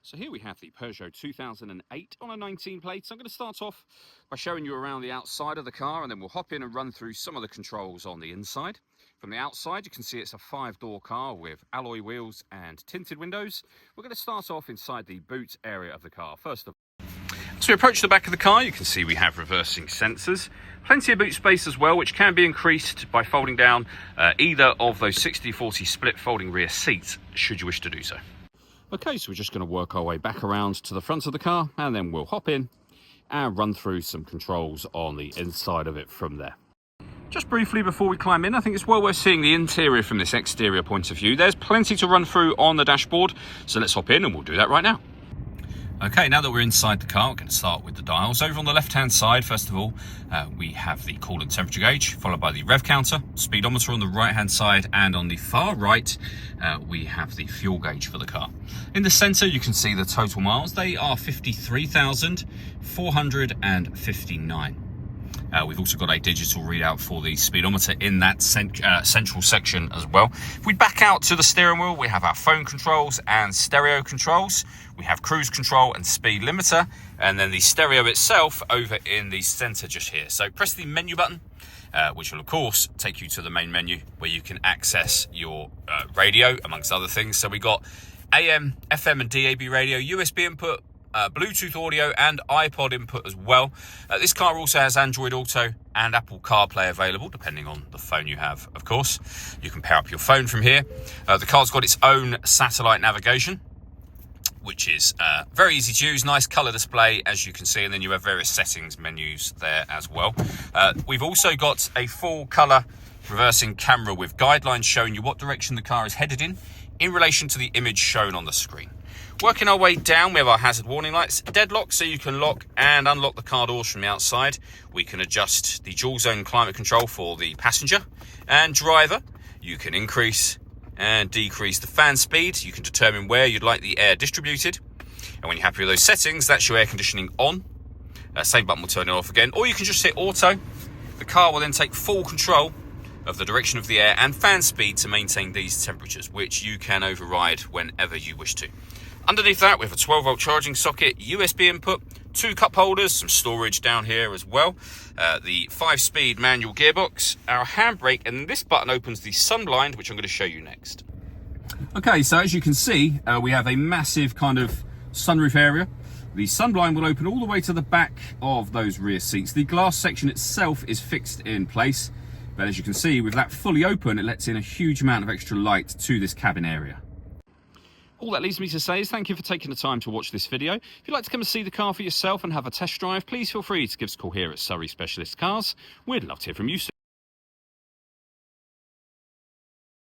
So here we have the Peugeot 2008 on a 19 plate. So I'm going to start off by showing you around the outside of the car, and then we'll hop in and run through some of the controls on the inside. From the outside, you can see it's a 5-door car with alloy wheels and tinted windows. We're going to start off inside the boot area of the car first of all. As we approach the back of the car, you can see we have reversing sensors. Plenty of boot space as well, which can be increased by folding down either of those 60-40 split folding rear seats, should you wish to do so. Okay, so we're just going to work our way back around to the front of the car, and then we'll hop in and run through some controls on the inside of it from there. Just briefly before we climb in, I think it's well worth seeing the interior from this exterior point of view. There's plenty to run through on the dashboard, so let's hop in and we'll do that right now. Okay, now that we're inside the car, we're going to start with the dials. Over on the left-hand side, first of all, we have the coolant temperature gauge, followed by the rev counter, speedometer on the right-hand side, and on the far right, we have the fuel gauge for the car. In the centre, you can see the total miles. They are 53,459. We've also got a digital readout for the speedometer in that central section as well. If we back out to the steering wheel, we have our phone controls and stereo controls. We have cruise control and speed limiter, and then the stereo itself over in the center just here. So press the menu button, which will of course take you to the main menu where you can access your radio amongst other things. So we got AM, FM and DAB radio, USB input, Bluetooth audio and iPod input as well. This car also has Android Auto and Apple CarPlay available, depending on the phone you have, of course. You can pair up your phone from here. The car's got its own satellite navigation, which is very easy to use, nice colour display as you can see, and then you have various settings menus there as well. We've also got a full colour reversing camera with guidelines showing you what direction the car is headed in relation to the image shown on the screen. Working our way down, we have our hazard warning lights, deadlock, so you can lock and unlock the car doors from the outside. We can adjust the dual zone climate control for the passenger and driver. You can increase and decrease the fan speed. You can determine where you'd like the air distributed. And when you're happy with those settings, that's your air conditioning on. Save button will turn it off again. Or you can just hit auto. The car will then take full control of the direction of the air and fan speed to maintain these temperatures, which you can override whenever you wish to. Underneath that, we have a 12-volt charging socket, USB input, 2 cup holders, some storage down here as well, the 5-speed manual gearbox, our handbrake, and this button opens the sun blind, which I'm going to show you next. Okay, so as you can see, we have a massive kind of sunroof area. The sun blind will open all the way to the back of those rear seats. The glass section itself is fixed in place, but as you can see, with that fully open, it lets in a huge amount of extra light to this cabin area. All that leaves me to say is thank you for taking the time to watch this video. If you'd like to come and see the car for yourself and have a test drive, please feel free to give us a call here at Surrey Specialist Cars. We'd love to hear from you soon.